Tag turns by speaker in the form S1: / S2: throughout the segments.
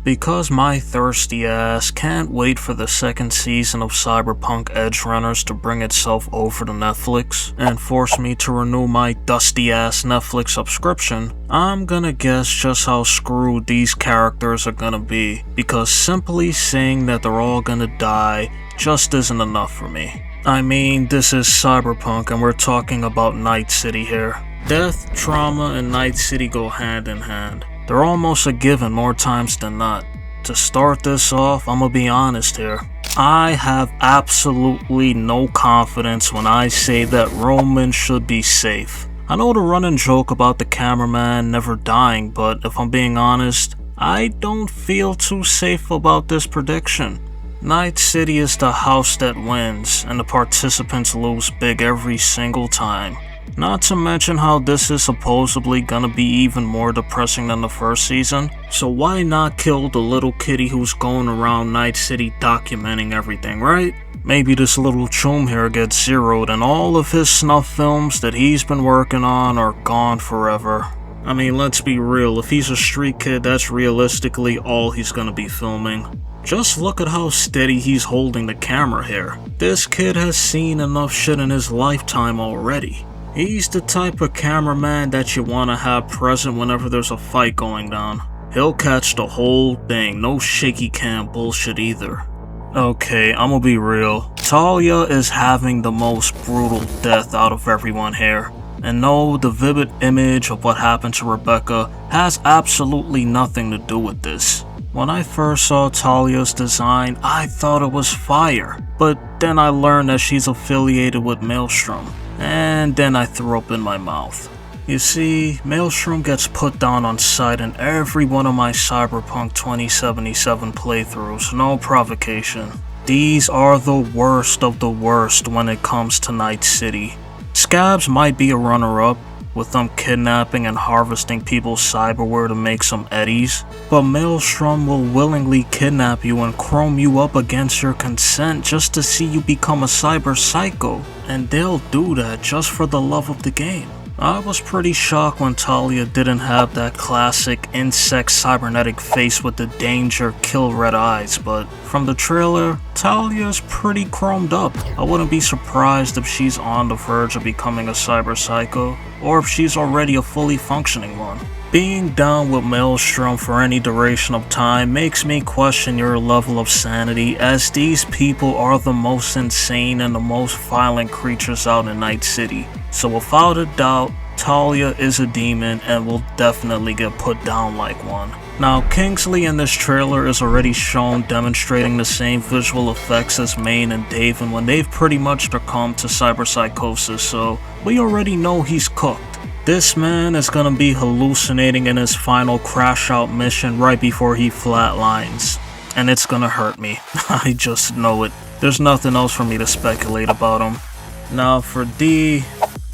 S1: Because my thirsty ass can't wait for the second season of Cyberpunk Edgerunners to bring itself over to Netflix and force me to renew my dusty ass Netflix subscription, I'm gonna guess just how screwed these characters are gonna be, because simply saying that they're all gonna die just isn't enough for me. I mean, this is Cyberpunk and we're talking about Night City here. Death, trauma, and Night City go hand in hand. They're almost a given more times than not. To start this off, I'ma be honest here. I have absolutely no confidence when I say that Roman should be safe. I know the running joke about the cameraman never dying, but if I'm being honest, I don't feel too safe about this prediction. Night City is the house that wins, and the participants lose big every single time. Not to mention how this is supposedly gonna be even more depressing than the first season, so why not kill the little kitty who's going around Night City documenting everything, right? Maybe this little choom here gets zeroed and all of his snuff films that he's been working on are gone forever. I mean, let's be real, if he's a street kid, that's realistically all he's gonna be filming. Just look at how steady he's holding the camera here. This kid has seen enough shit in his lifetime already. He's the type of cameraman that you want to have present whenever there's a fight going down. He'll catch the whole thing, no shaky cam bullshit either. Okay, I'ma be real. Talia is having the most brutal death out of everyone here. And no, the vivid image of what happened to Rebecca has absolutely nothing to do with this. When I first saw Talia's design, I thought it was fire. But then I learned that she's affiliated with Maelstrom. And then I threw up in my mouth. You see, Maelstrom gets put down on sight in every one of my Cyberpunk 2077 playthroughs, no provocation. These are the worst of the worst when it comes to Night City. Scabs might be a runner-up, with them kidnapping and harvesting people's cyberware to make some eddies, but Maelstrom will willingly kidnap you and chrome you up against your consent just to see you become a cyber psycho, and they'll do that just for the love of the game. I was pretty shocked when Talia didn't have that classic insect cybernetic face with the danger kill red eyes, but from the trailer, Talia's pretty chromed up. I wouldn't be surprised if she's on the verge of becoming a cyber psycho, or if she's already a fully functioning one. Being down with Maelstrom for any duration of time makes me question your level of sanity, as these people are the most insane and the most violent creatures out in Night City. So without a doubt, Talia is a demon and will definitely get put down like one. Now, Kingsley in this trailer is already shown demonstrating the same visual effects as Maine and Daven when they've pretty much succumbed to cyberpsychosis, so we already know he's cooked. This man is gonna be hallucinating in his final crash out mission right before he flatlines. And it's gonna hurt me. I just know it. There's nothing else for me to speculate about him. Now for D,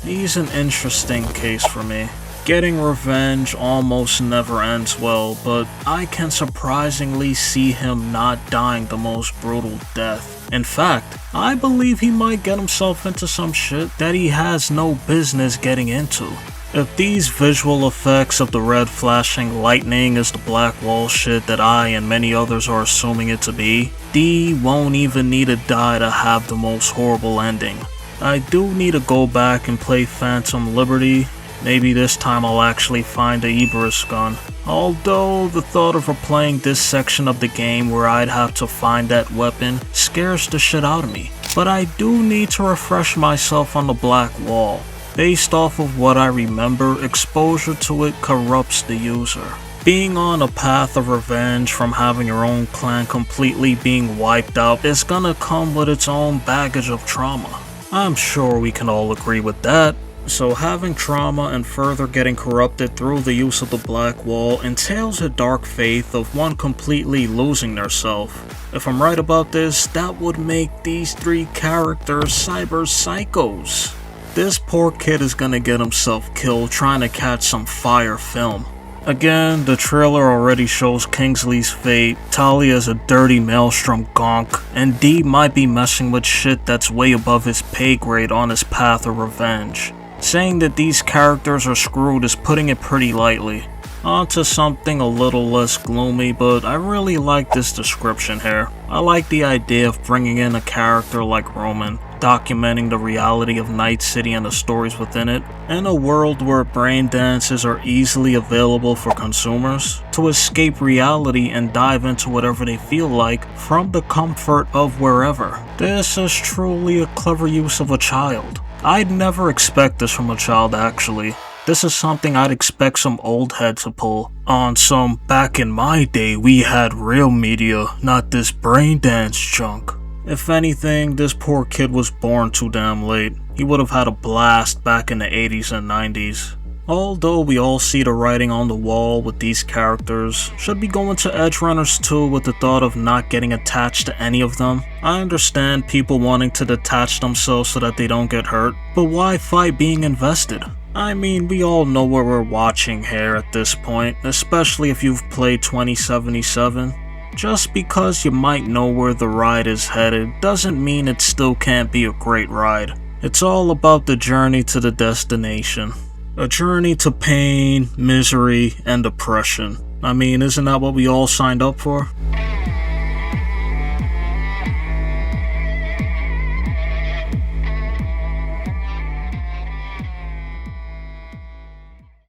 S1: he's an interesting case for me. Getting revenge almost never ends well, but I can surprisingly see him not dying the most brutal death. In fact, I believe he might get himself into some shit that he has no business getting into. If these visual effects of the red flashing lightning is the black wall shit that I and many others are assuming it to be, D won't even need to die to have the most horrible ending. I do need to go back and play Phantom Liberty. Maybe this time I'll actually find a Iberus gun. Although the thought of replaying this section of the game where I'd have to find that weapon scares the shit out of me. But I do need to refresh myself on the black wall. Based off of what I remember, exposure to it corrupts the user. Being on a path of revenge from having your own clan completely being wiped out is gonna come with its own baggage of trauma. I'm sure we can all agree with that. So having trauma and further getting corrupted through the use of the black wall entails a dark faith of one completely losing their self. If I'm right about this, that would make these three characters cyber psychos. This poor kid is gonna get himself killed trying to catch some fire film. Again, the trailer already shows Kingsley's fate. Talia is a dirty Maelstrom gonk, and D might be messing with shit that's way above his pay grade on his path of revenge. Saying that these characters are screwed is putting it pretty lightly. On to something a little less gloomy, but I really like this description here. I like the idea of bringing in a character like Roman, documenting the reality of Night City and the stories within it, in a world where brain dances are easily available for consumers, to escape reality and dive into whatever they feel like from the comfort of wherever. This is truly a clever use of a child. I'd never expect this from a child actually. This is something I'd expect some old head to pull on some back in my day we had real media, not this brain dance junk. If anything, this poor kid was born too damn late. He would have had a blast back in the 80s and 90s. Although we all see the writing on the wall with these characters, should be going to Edgerunners 2 with the thought of not getting attached to any of them. I understand people wanting to detach themselves so that they don't get hurt, but why fight being invested? I mean, we all know where we're watching here at this point, especially if you've played 2077. Just because you might know where the ride is headed doesn't mean it still can't be a great ride. It's all about the journey to the destination. A journey to pain, misery, and depression. I mean, isn't that what we all signed up for?